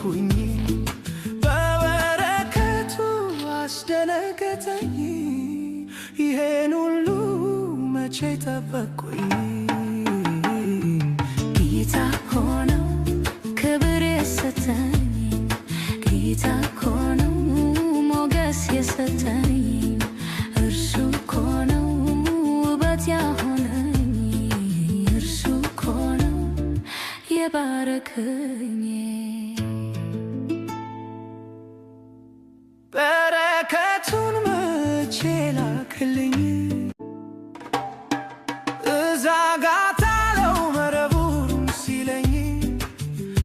ተውኩኝ በበረከቱ አስደነገጠኝ ይሄን ሁሉ መቼ ጠበቅኩኝ ጌታ ሆነው ክብር የሰጠኝ ጌታ ሆነው ሞገስ የሰጠኝ እርሱ ሆነው ውበት ያሆነኝ እርሱ ሆነው የባረከኝ